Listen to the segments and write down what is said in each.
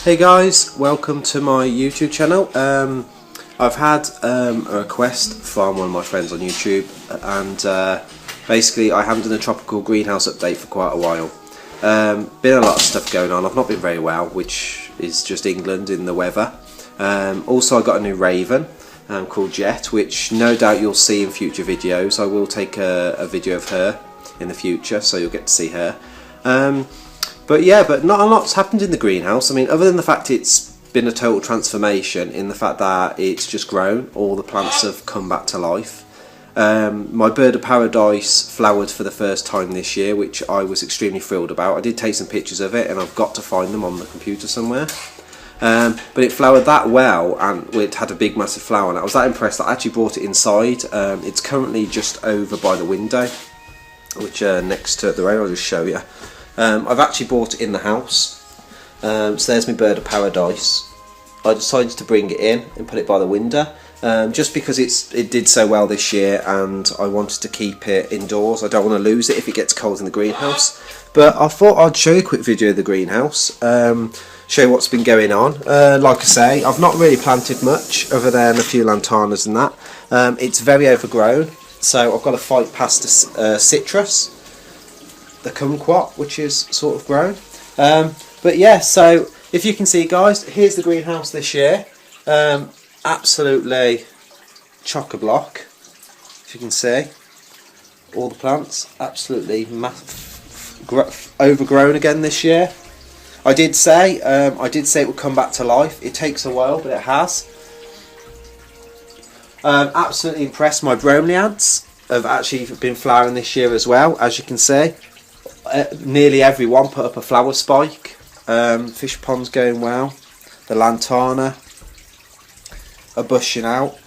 Hey guys, welcome to my YouTube channel. I've had a request from one of my friends on YouTube, and basically I haven't done a tropical greenhouse update for quite a while. Been a lot of stuff going on. I've not been very well, which is just England in the weather. Also I got a new raven called Jet, which no doubt you'll see in future videos. I will take a video of her in the future, so you'll get to see her. But not a lot's happened in the greenhouse. I mean, other than the fact it's been a total transformation in the fact that it's just grown. All the plants have come back to life. My bird of paradise flowered for the first time this year, which I was extremely thrilled about. I did take some pictures of it and I've got to find them on the computer somewhere. But it flowered that well, and it had a big massive flower, and I was that impressed that I actually brought it inside. It's currently just over by the window, which next to the rain. I'll just show you. I've actually brought it in the house, so there's my bird of paradise. I decided to bring it in and put it by the window, just because it did so well this year and I wanted to keep it indoors. I don't want to lose it if it gets cold in the greenhouse. But I thought I'd show you a quick video of the greenhouse, show you what's been going on. Like I say, I've not really planted much other than a few lantanas and that. It's very overgrown, so I've got to fight past the citrus, the kumquat, which is sort of grown. But yeah, so if you can see guys, here's the greenhouse this year. Absolutely chock-a-block, if you can see. All the plants absolutely overgrown again this year. I did say it would come back to life. It takes a while, but it has. Absolutely impressed. My bromeliads have actually been flowering this year as well, as you can see. Nearly everyone put up a flower spike. Fish pond's going well. The lantana are bushing out.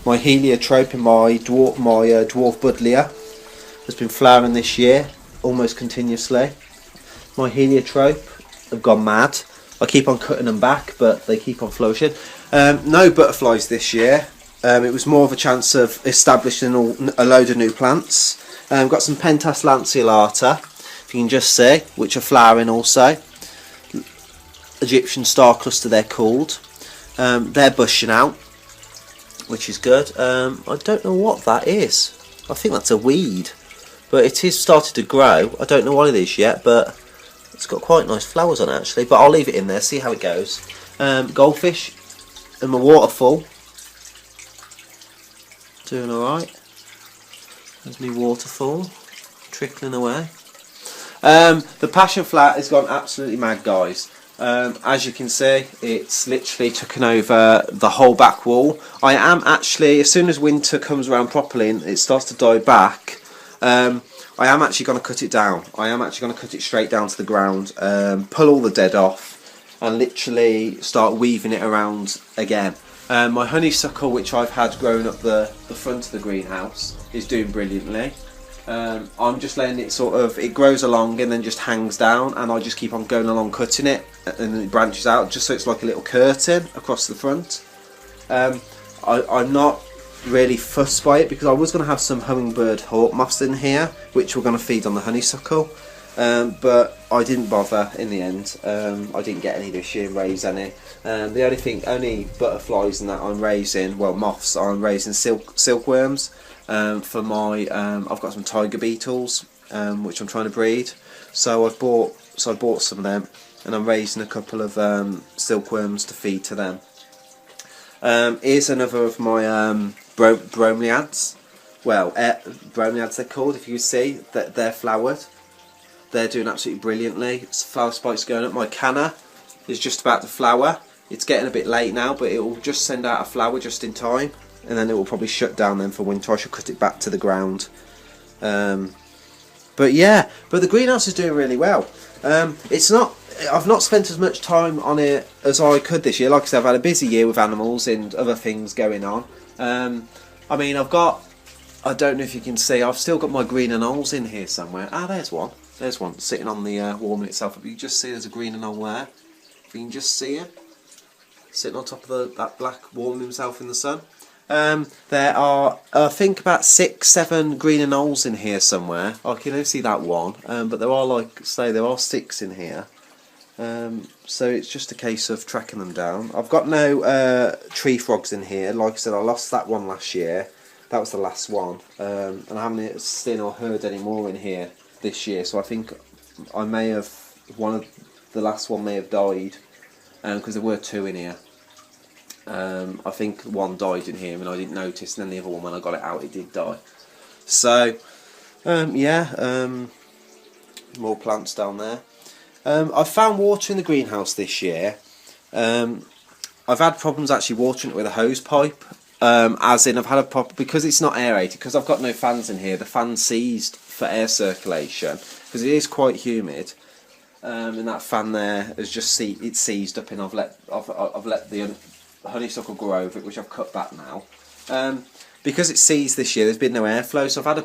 My heliotrope and my dwarf buddleia has been flowering this year almost continuously. My heliotrope have gone mad. I keep on cutting them back, but they keep on flourishing. No butterflies this year. It was more of a chance of establishing a load of new plants. Got some Pentas lanceolata, if you can just see, which are flowering also. Egyptian star cluster they're called. They're bushing out, which is good. I don't know what that is. I think that's a weed, but it is started to grow. I don't know what it is yet, but it's got quite nice flowers on it actually. But I'll leave it in there, see how it goes. Goldfish and my waterfall doing alright. There's my waterfall trickling away. The passion flat has gone absolutely mad, guys. As you can see, it's literally taken over the whole back wall. I am actually, as soon as winter comes around properly and it starts to die back, I am actually going to cut it down. I am actually going to cut it straight down to the ground, pull all the dead off and literally start weaving it around again. My honeysuckle, which I've had growing up the front of the greenhouse, is doing brilliantly. I'm just letting it it grows along and then just hangs down, and I just keep on going along cutting it, and then it branches out just so it's like a little curtain across the front. I'm not really fussed by it because I was going to have some hummingbird hawk moths in here which were going to feed on the honeysuckle, but I didn't bother in the end. I didn't get any this year and raise any. The only butterflies in that I'm raising, well, moths, I'm raising silkworms. For my, I've got some tiger beetles, which I'm trying to breed. So I bought some of them, and I'm raising a couple of silkworms to feed to them. Here's another of my bromeliads. Well, bromeliads they're called. If you see that they're flowered, they're doing absolutely brilliantly. Flower spikes going up. My canna is just about to flower. It's getting a bit late now, but it will just send out a flower just in time. And then it will probably shut down then for winter. I should cut it back to the ground. But the greenhouse is doing really well. I've not spent as much time on it as I could this year. Like I said, I've had a busy year with animals and other things going on. I mean, I don't know if you can see, I've still got my green anoles in here somewhere. Ah, there's one. There's one sitting on the warming itself. But you just see there's a green anole there. If you can just see it. Sitting on top of that black, warming himself in the sun. There are, I think, about 6-7 green anoles in here somewhere. I can only see that one, but there are, like say, there are 6 in here. So it's just a case of tracking them down. I've got no tree frogs in here. Like I said, I lost that one last year. That was the last one, and I haven't seen or heard any more in here this year. So I think I may have the last one may have died, because there were two in here. I think one died in here and I didn't notice, and then the other one, when I got it out, it did die. So more plants down there. I've found water in the greenhouse this year. I've had problems actually watering it with a hose pipe. As in, I've had a problem because it's not aerated, because I've got no fans in here. The fan seized for air circulation because it is quite humid, and that fan there has just seized up, and I've let the honeysuckle grow over it, which I've cut back now. Because it's seized this year, there's been no airflow, so I've had a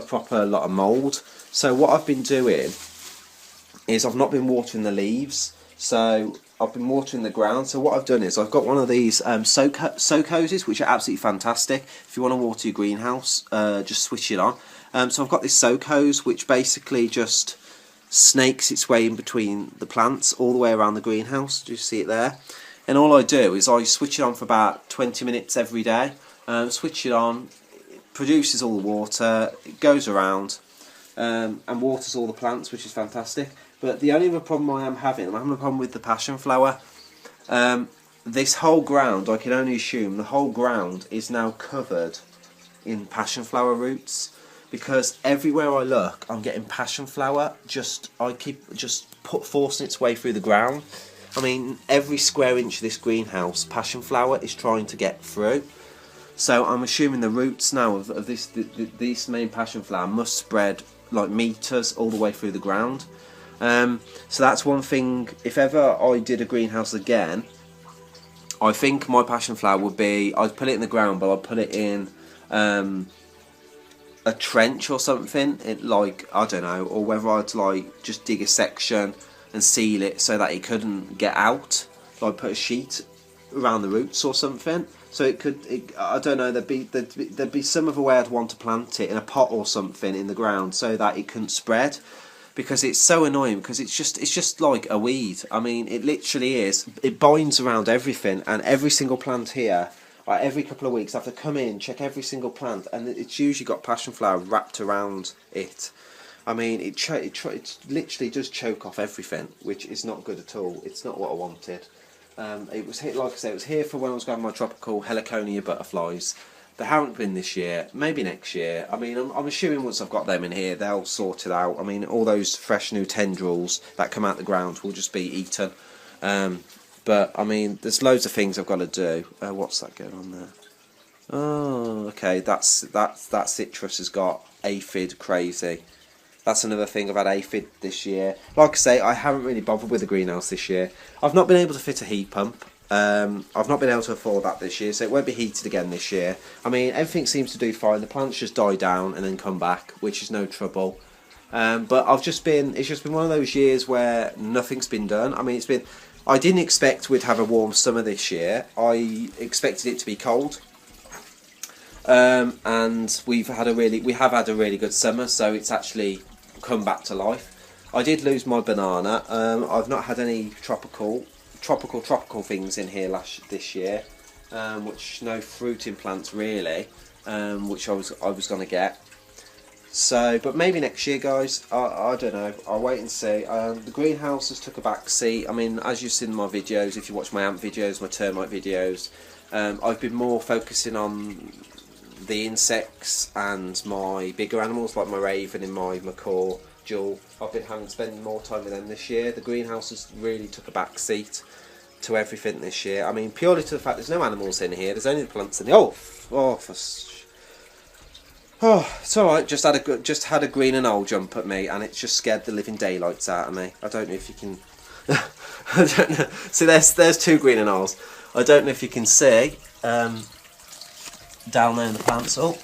proper lot of mould. So what I've been doing is I've not been watering the leaves, so I've been watering the ground. So what I've done is I've got one of these soak hoses, which are absolutely fantastic. If you want to water your greenhouse, just switch it on. So I've got this soak hose, which basically just snakes its way in between the plants all the way around the greenhouse. Do you see it there? And all I do is I switch it on for about 20 minutes every day. Switch it on, it produces all the water, it goes around, and waters all the plants, which is fantastic. But the only other problem I'm having a problem with the passion flower. This whole ground, I can only assume the whole ground is now covered in passion flower roots, because everywhere I look I'm getting passion flower. I keep forcing its way through the ground. I mean, every square inch of this greenhouse, passion flower is trying to get through. So I'm assuming the roots now of this main passion flower must spread like meters all the way through the ground. So that's one thing. If ever I did a greenhouse again, I think my passion flower would be, I'd put it in the ground, but I'd put it in a trench or something. Like, I don't know, or whether I'd like just dig a section and seal it so that it couldn't get out. Like put a sheet around the roots or something. So I don't know, there'd be some other way I'd want to plant it, in a pot or something in the ground, so that it couldn't spread, because it's so annoying, because it's just like a weed. I mean, it literally is. It binds around everything, and every single plant here, like every couple of weeks I have to come in, check every single plant, and it's usually got passion flower wrapped around it. I mean, it literally does choke off everything, which is not good at all. It's not what I wanted. It was here, like I said, it was here for when I was growing my tropical heliconia butterflies. They haven't been this year, maybe next year. I mean, I'm assuming once I've got them in here, they'll sort it out. I mean, all those fresh new tendrils that come out the ground will just be eaten. But, I mean, there's loads of things I've got to do. What's that going on there? Oh, okay, that citrus has got aphid crazy. That's another thing, I've had aphid this year. Like I say, I haven't really bothered with the greenhouse this year. I've not been able to fit a heat pump. I've not been able to afford that this year, so it won't be heated again this year. I mean, everything seems to do fine. The plants just die down and then come back, which is no trouble. But it's just been one of those years where nothing's been done. I mean, I didn't expect we'd have a warm summer this year. I expected it to be cold. And we have had a really good summer, so it's actually come back to life. I did lose my banana. I've not had any tropical things in here this year, which no fruiting plants really, which I was going to get. So, but maybe next year, guys. I don't know. I'll wait and see. The greenhouse has took a back seat. I mean, as you've seen in my videos, if you watch my ant videos, my termite videos, I've been more focusing on the insects and my bigger animals like my raven and my macaw, Jewel. I've been spending more time with them this year. The greenhouse has really took a back seat to everything this year. I mean, purely to the fact there's no animals in here. There's only the plants in the it's alright. Just had a green and old jump at me, and it just scared the living daylights out of me. I don't know if you can. I don't know. See, there's two green and olds. I don't know if you can see. Down there in the plants. Oh,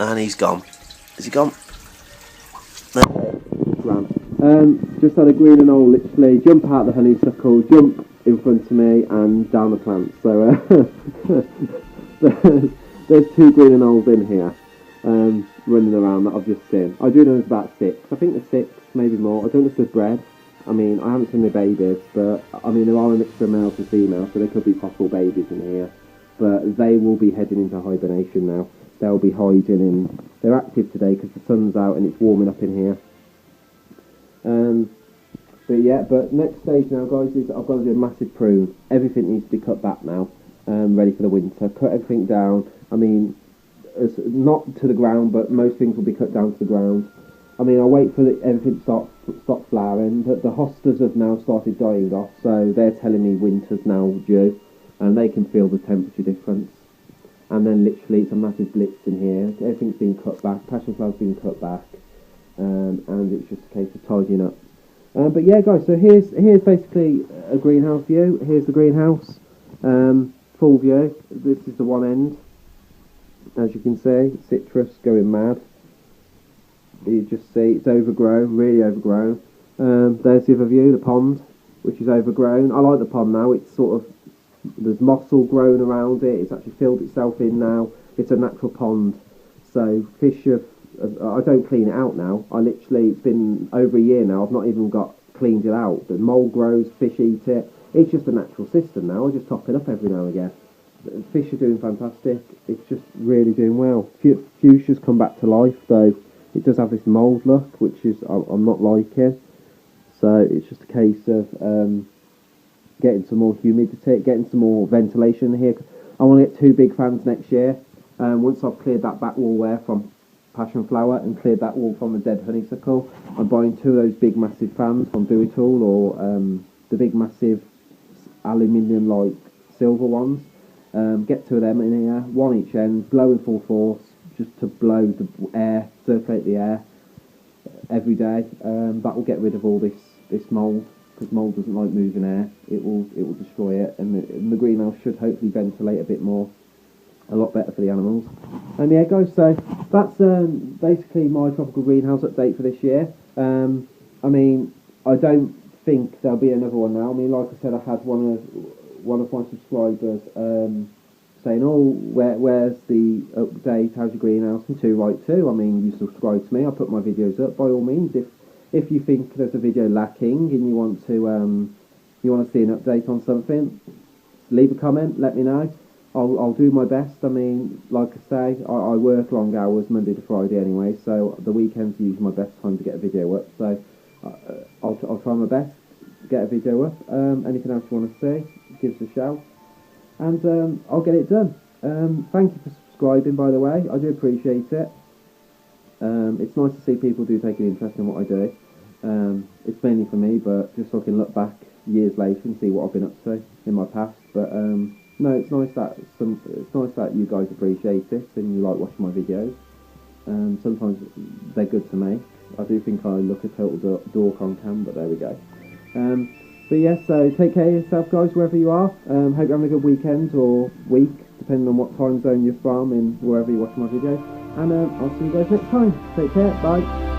and he's gone. Is he gone? No. Just had a green and old literally jump out the honeysuckle, jump in front of me and down the plant. So there's two green and olds in here running around that I've just seen. I do know there's about 6. I think there's 6, maybe more. I don't know if there's bred. I mean, I haven't seen the babies, but I mean, there are a mixture of males and females, so there could be possible babies in here. But they will be heading into hibernation now. They'll be hiding in. They're active today because the sun's out and it's warming up in here. But yeah, but next stage now, guys, is I've got to do a massive prune. Everything needs to be cut back now, ready for the winter. Cut everything down. I mean, not to the ground, but most things will be cut down to the ground. I mean, I'll wait for everything to stop flowering. The hostas have now started dying off, so they're telling me winter's now due, and they can feel the temperature difference. And then literally it's a massive blitz in here. Everything's been cut back. Passion flower's been cut back, and it's just a case of tidying up. But yeah, guys. So here's basically a greenhouse view. Here's the greenhouse, full view. This is the one end. As you can see, citrus going mad. You just see it's overgrown, really overgrown. There's the other view, the pond, which is overgrown. I like the pond now. It's sort of, there's moss all grown around it. It's actually filled itself in now. It's a natural pond, so fish have. I don't clean it out now. It's been over a year now. I've not even cleaned it out. The mould grows, fish eat it. It's just a natural system now. I just top it up every now and again. The fish are doing fantastic. It's just really doing well. Fuchsia's come back to life, though. It does have this mould look, which is I'm not liking. So it's just a case of getting some more humidity, getting some more ventilation here. I want to get 2 big fans next year. Once I've cleared that back wall there from passion flower and cleared that wall from the dead honeysuckle, I'm buying 2 of those big massive fans from Do It All, or the big massive aluminium like silver ones. Get 2 of them in here, 1 each end, blow in full force, just to blow the air, circulate the air every day. That will get rid of all this mould, because mould doesn't like moving air. It will destroy it, and the greenhouse should hopefully ventilate a bit more, a lot better for the animals. And yeah, guys, so that's basically my tropical greenhouse update for this year. I mean, I don't think there'll be another one now. I mean, like I said, I had one of my subscribers saying, "Oh, where's the update? How's your greenhouse?" And too right too. I mean, you subscribe to me. I put my videos up. By all means, if you think there's a video lacking and you want to see an update on something, leave a comment. Let me know. I'll do my best. I mean, like I say, I work long hours Monday to Friday anyway, so the weekends are usually my best time to get a video up. So I'll try my best to get a video up. Anything else you want to see, give us a shout, and I'll get it done. Thank you for subscribing, by the way. I do appreciate it. It's nice to see people do take an interest in what I do. It's mainly for me, but just so I can look back years later and see what I've been up to in my past. But no, it's nice that you guys appreciate it and you like watching my videos. Sometimes they're good to make. I do think I look a total dork on cam, but there we go. But yeah, so take care of yourself, guys, wherever you are. Hope you're having a good weekend or week, depending on what time zone you're from and wherever you're watching my videos. And I'll see you guys next time. Take care. Bye.